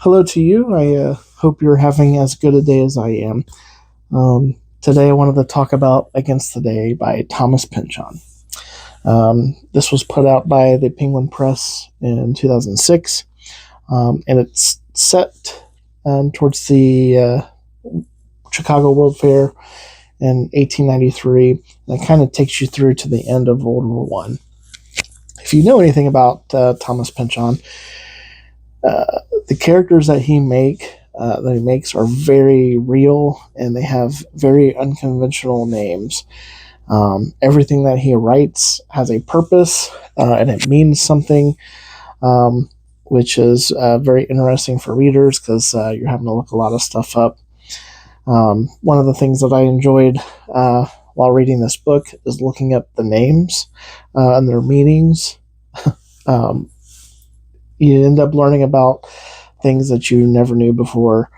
Hello to you. I hope you're having as good a day as I am. Today, I wanted to talk about Against the Day by Thomas Pynchon. This was put out by the Penguin Press in 2006, and it's set towards the Chicago World Fair in 1893, and it kind of takes you through to the end of World War One. If you know anything about Thomas Pynchon, the characters that he makes are very real, and they have very unconventional names. Everything that he writes has a purpose, and it means something, which is very interesting for readers because you're having to look a lot of stuff up. One of the things that I enjoyed while reading this book is looking up the names and their meanings. Um, you end up learning about things that you never knew before,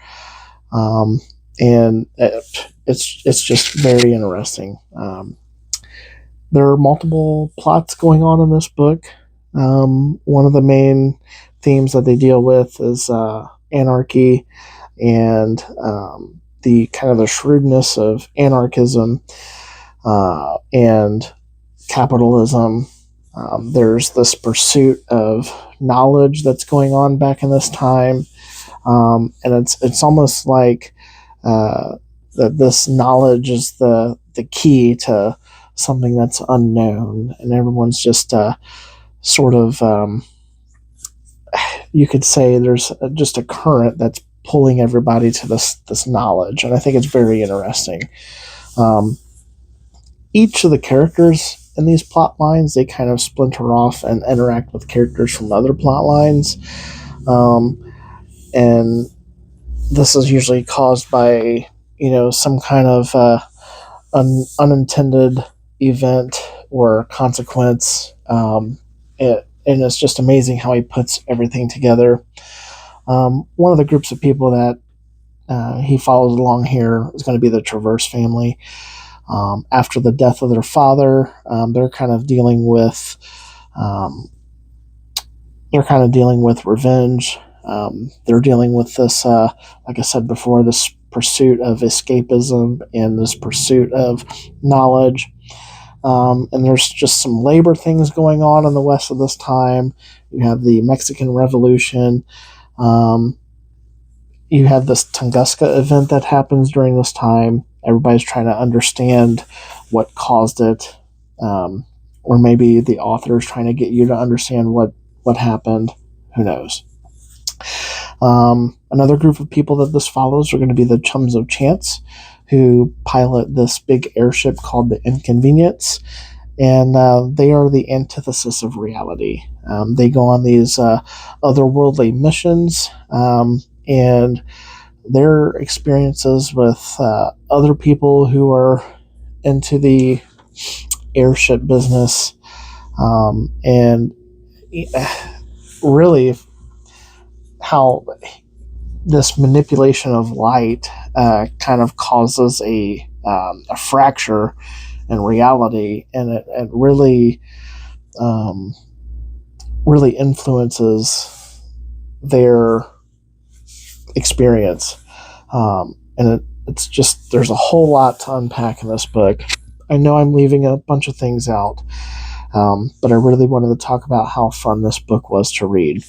and it's just very interesting. There are multiple plots going on in this book. One of the main themes that they deal with is anarchy and the kind of the shrewdness of anarchism and capitalism. There's this pursuit of knowledge that's going on back in this time, and it's almost like that this knowledge is the key to something that's unknown, and everyone's just sort of you could say there's just a current that's pulling everybody to this knowledge, and I think it's very interesting. Each of the characters in these plot lines, they kind of splinter off and interact with characters from other plot lines, and this is usually caused by some kind of unintended event or consequence. And it's just amazing how he puts everything together. One of the groups of people that he follows along here is going to be the Traverse family. After the death of their father, they're kind of dealing with revenge. They're dealing with this, like I said before, this pursuit of escapism and this pursuit of knowledge. And there's just some labor things going on in the West at this time. You have the Mexican Revolution. You have this Tunguska event that happens during this time. Everybody's trying to understand what caused it, or maybe the author is trying to get you to understand what happened. Who knows? Another group of people that this follows are going to be the Chums of Chance, who pilot this big airship called the Inconvenience, and they are the antithesis of reality. They go on these otherworldly missions, and their experiences with other people who are into the airship business, and really how this manipulation of light kind of causes a fracture in reality, and it really really influences their experience, and it's just there's a whole lot to unpack in this book. I know I'm leaving a bunch of things out, but I really wanted to talk about how fun this book was to read.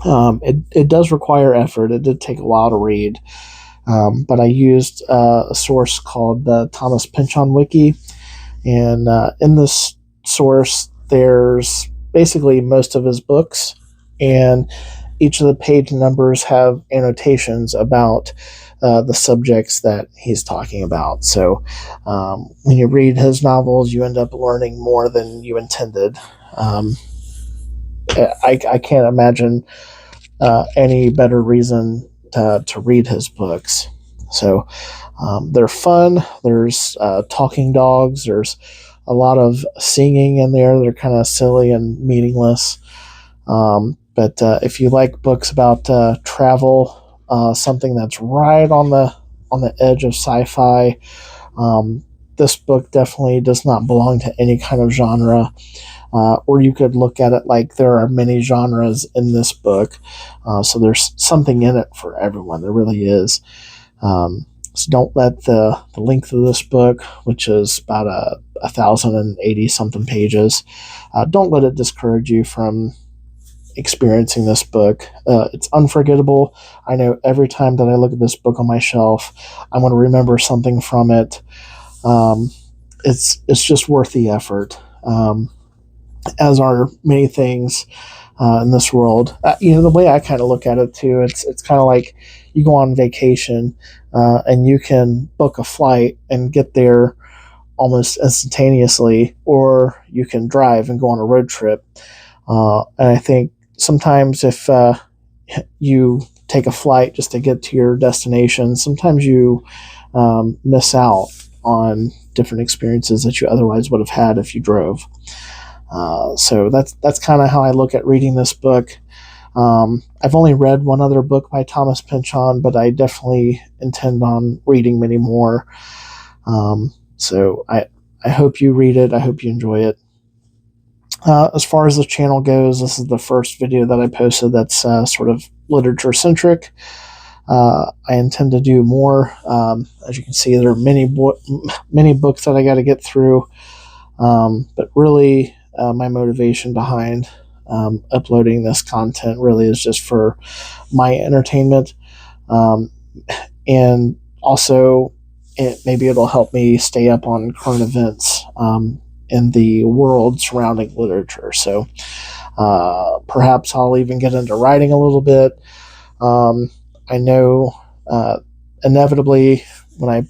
It does require effort. It did take a while to read, but I used a source called the Thomas Pynchon Wiki, and in this source there's basically most of his books, and each of the page numbers have annotations about the subjects that he's talking about. So when you read his novels, you end up learning more than you intended. I can't imagine any better reason to read his books. So they're fun. There's talking dogs. There's a lot of singing in there. They're kind of silly and meaningless. But if you like books about travel, something that's right on the edge of sci-fi, this book definitely does not belong to any kind of genre. or you could look at it like there are many genres in this book, so there's something in it for everyone. There really is. So don't let the length of this book, which is about 1,080 something pages, don't let it discourage you from experiencing this book. It's unforgettable. I know every time that I look at this book on my shelf, I'm going to remember something from it. It's just worth the effort, as are many things in this world. The way I kind of look at it too, it's kind of like you go on vacation, and you can book a flight and get there almost instantaneously, or you can drive and go on a road trip. And I think sometimes if you take a flight just to get to your destination, sometimes you miss out on different experiences that you otherwise would have had if you drove. So that's kind of how I look at reading this book. I've only read one other book by Thomas Pynchon, but I definitely intend on reading many more. So I hope you read it. I hope you enjoy it. As far as the channel goes, this is the first video that I posted that's sort of literature centric. I intend to do more. As you can see, there are many books that I got to get through. But really, my motivation behind uploading this content really is just for my entertainment, and also maybe it'll help me stay up on current events in the world surrounding literature. So perhaps I'll even get into writing a little bit. I know inevitably when I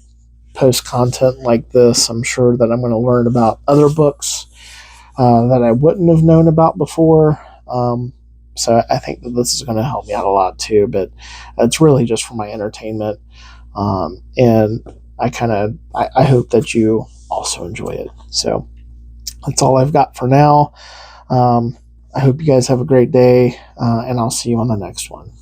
post content like this, I'm sure that I'm going to learn about other books that I wouldn't have known about before. So I think that this is going to help me out a lot too, but it's really just for my entertainment. And I hope that you also enjoy it. So that's all I've got for now. I hope you guys have a great day, and I'll see you on the next one.